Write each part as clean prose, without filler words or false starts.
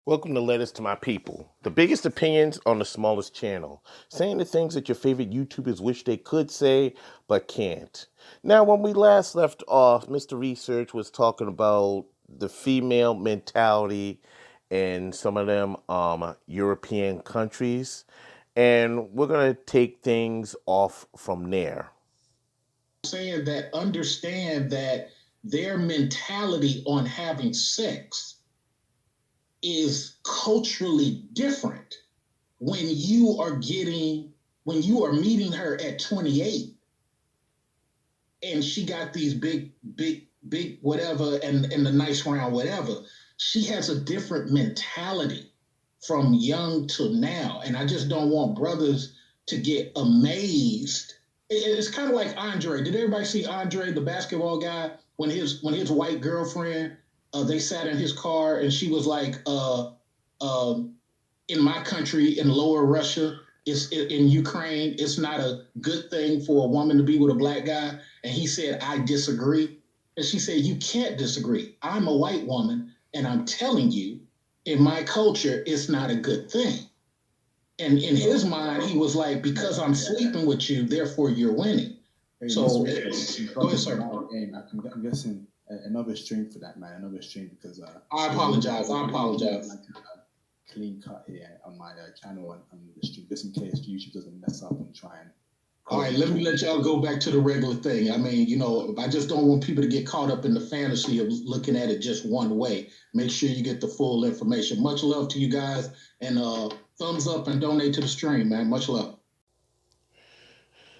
Welcome to Letters to My People, the biggest opinions on the smallest channel, saying the things that your favorite YouTubers wish they could say but can't. Now, when we last left off, Mr. Research was talking about the female mentality in some of them European countries, and we're going to take things off from there. Saying that understand that their mentality on having sex is culturally different when you are meeting her at 28 and she got these big whatever and the nice round whatever. She has a different mentality from young to now, and I just don't want brothers to get amazed. It's kind of like Andre. Did everybody see Andre, the basketball guy, when his white girlfriend, they sat in his car and she was like, uh, in my country, in lower Russia, in Ukraine, it's not a good thing for a woman to be with a black guy. And he said, I disagree. And she said, you can't disagree. I'm a white woman, and I'm telling you, in my culture, it's not a good thing. And in his mind, he was like, because I'm sleeping with you, therefore you're winning. Hey, So, go ahead, sir. I'm guessing another stream for that, man. Another stream because I apologize. like clean cut here on my channel and the stream, just in case YouTube doesn't mess up and try and. All right, let me let y'all go back to the regular thing. I mean, I just don't want people to get caught up in the fantasy of looking at it just one way. Make sure you get the full information. Much love to you guys, and thumbs up and donate to the stream, man. Much love.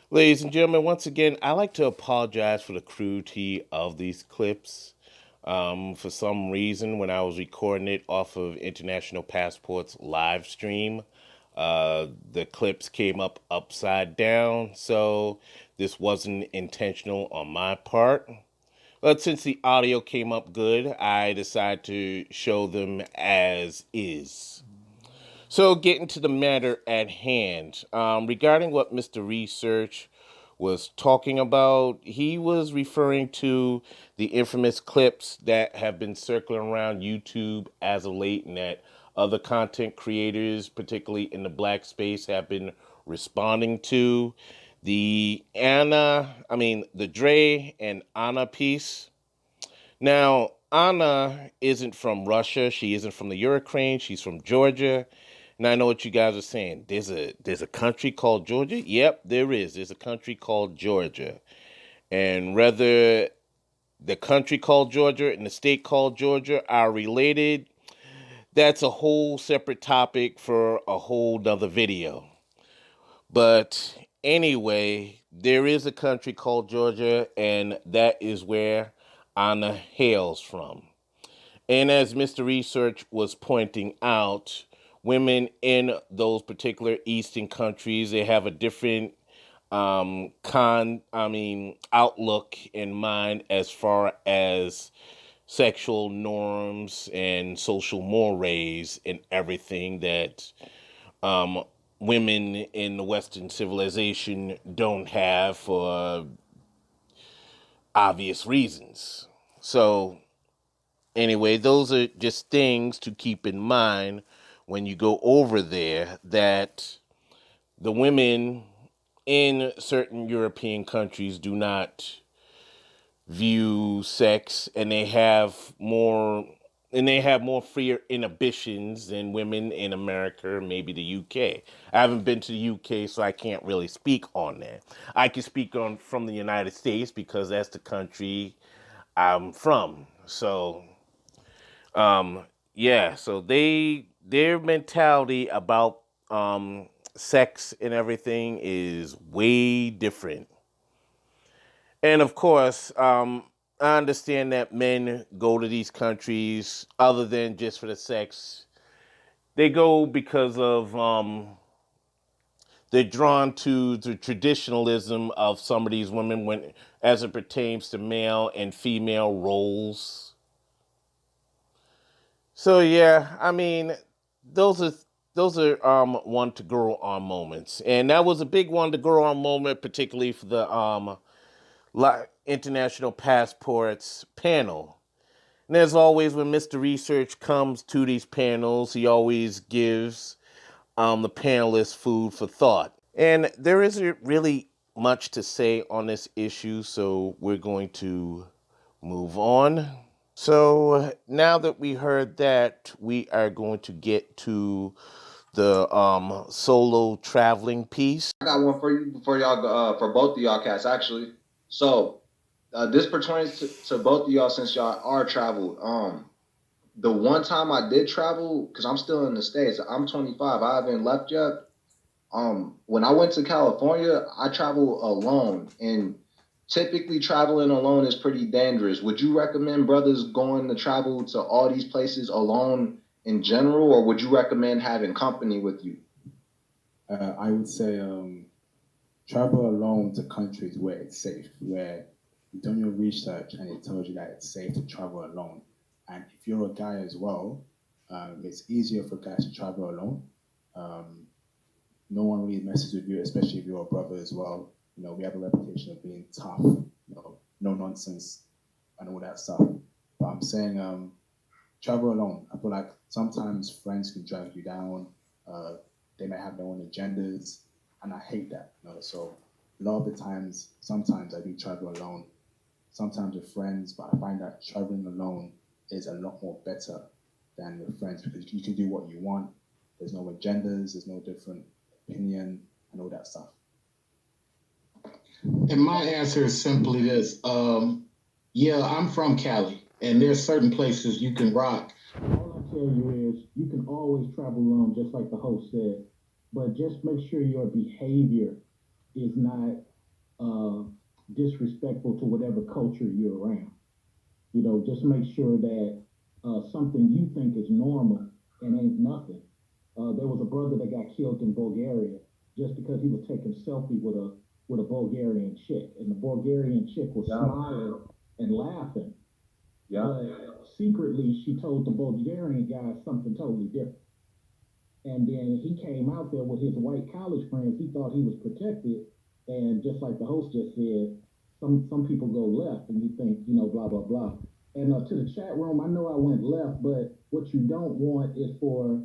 Ladies and gentlemen, once again, I like to apologize for the crudity of these clips. For some reason, when I was recording it off of International Passport's live stream, the clips came up upside down, so this wasn't intentional on my part. But since the audio came up good, I decided to show them as is. So, getting to the matter at hand, regarding what Mr. Research was talking about, he was referring to the infamous clips that have been circling around YouTube as of late, and that other content creators, particularly in the black space, have been responding to. The Dre and Anna piece. Now, Anna isn't from Russia. She isn't from the Ukraine. She's from Georgia. And I know what you guys are saying. There's a country called Georgia? Yep, there is. There's a country called Georgia. And whether the country called Georgia and the state called Georgia are related, that's a whole separate topic for a whole nother video. But anyway, there is a country called Georgia, and that is where Anna hails from. And as Mr. Research was pointing out, women in those particular Eastern countries, they have a different outlook in mind as far as sexual norms and social mores and everything that women in the Western civilization don't have for obvious reasons. So anyway, those are just things to keep in mind when you go over there, that the women in certain European countries do not view sex, and they have more freer inhibitions than women in America, maybe the UK. I haven't been to the UK, so I can't really speak on that. I can speak on from the United States because that's the country I'm from. So yeah, so their mentality about sex and everything is way different. And of course, I understand that men go to these countries other than just for the sex. They go because of they're drawn to the traditionalism of some of these women when as it pertains to male and female roles. So yeah, I mean, those are one to grow on moments, and that was a big one to grow on moment, particularly for the international passports panel. And as always, when Mr. Research comes to these panels, he always gives the panelists food for thought. And there isn't really much to say on this issue, so we're going to move on. So now that we heard that, we are going to get to the solo traveling piece. I got one for you before y'all go, for both of y'all cats actually. So this pertains to both of y'all since y'all are traveled. The one time I did travel, because I'm still in the States, I'm 25, I haven't left yet. When I went to California, I travel alone, and typically traveling alone is pretty dangerous. Would you recommend brothers going to travel to all these places alone in general, or would you recommend having company with you? I would say travel alone to countries where it's safe, where you've done your research and it tells you that it's safe to travel alone. And if you're a guy as well, it's easier for guys to travel alone. Um, no one really messes with you, especially if you're a brother as well. You know, we have a reputation of being tough, you know, no nonsense and all that stuff. But I'm saying travel alone. I feel like sometimes friends can drag you down. Uh, they may have their own agendas, and I hate that. You know? So a lot of the times, sometimes I do travel alone, sometimes with friends, but I find that traveling alone is a lot more better than with friends because you can do what you want. There's no agendas, there's no different opinion, and all that stuff. And my answer is simply this. Yeah, I'm from Cali, and there's certain places you can rock. All I tell you is you can always travel alone, just like the host said, but just make sure your behavior is not uh, disrespectful to whatever culture you're around. You know, just make sure that something you think is normal and ain't nothing. There was a brother that got killed in Bulgaria just because he was taking selfie with a Bulgarian chick, and the Bulgarian chick was smiling and laughing. Yeah. But secretly, she told the Bulgarian guy something totally different. And then he came out there with his white college friends. He thought he was protected, and just like the host just said, some people go left, and you think, you know, blah blah blah. And to the chat room, I know I went left, but what you don't want is for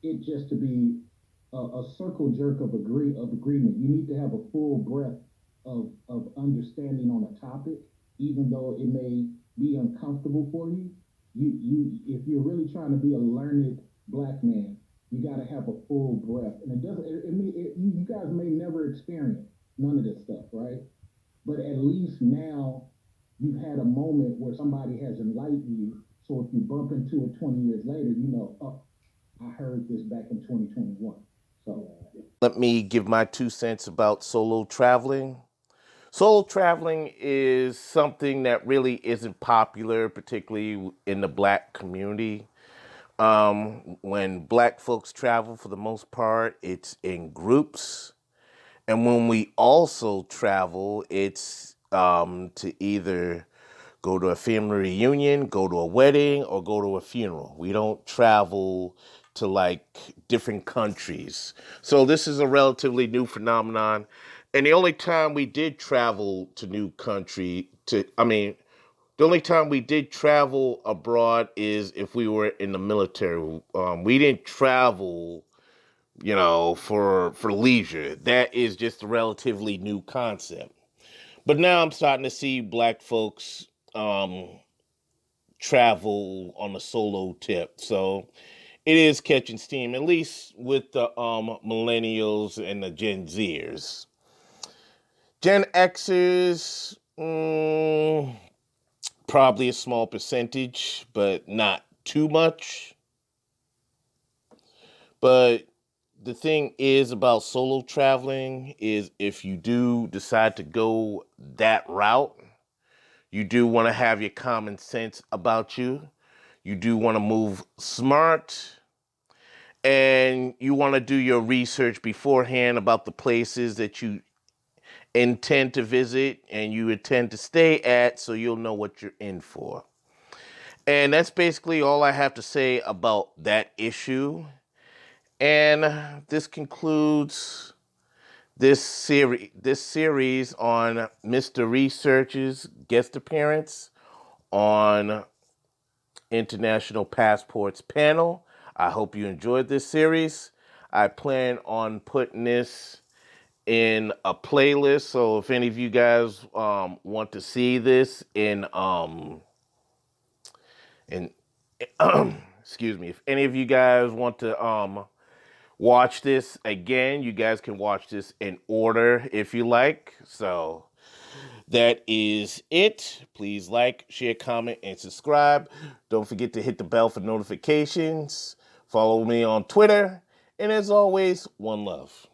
it just to be a circle jerk of agreement. You need to have a full breadth of understanding on a topic, even though it may be uncomfortable for you. You if you're really trying to be a learned black man, you got to have a full breadth. And it doesn't. You guys may never experience none of this stuff, right? But at least now you've had a moment where somebody has enlightened you. So if you bump into it 20 years later, you know, oh, I heard this back in 2021. So Let me give my 2 cents about solo traveling. Solo traveling is something that really isn't popular, particularly in the black community. When black folks travel, for the most part, it's in groups. And when we also travel, it's to either go to a family reunion, go to a wedding, or go to a funeral. We don't travel to like different countries. So this is a relatively new phenomenon. And the only time we did travel to new country the only time we did travel abroad is if we were in the military. We didn't travel, for leisure. That is just a relatively new concept. But now I'm starting to see black folks travel on a solo tip. So it is catching steam, at least with the millennials and the Gen Zers. Gen Xers, probably a small percentage, but not too much. But the thing is about solo traveling is if you do decide to go that route, you do want to have your common sense about you. You do want to move smart, and you want to do your research beforehand about the places that you intend to visit and you intend to stay at so you'll know what you're in for. And that's basically all I have to say about that issue. And this concludes this series on Mr. Research's guest appearance on International Passports panel. I hope you enjoyed this series. I plan on putting this in a playlist, so if any of you guys want to see this in excuse me, if any of you guys want to watch this again, you guys can watch this in order if you like. So that is it. Please like, share, comment, and subscribe. Don't forget to hit the bell for notifications. Follow me on Twitter. And as always, one love.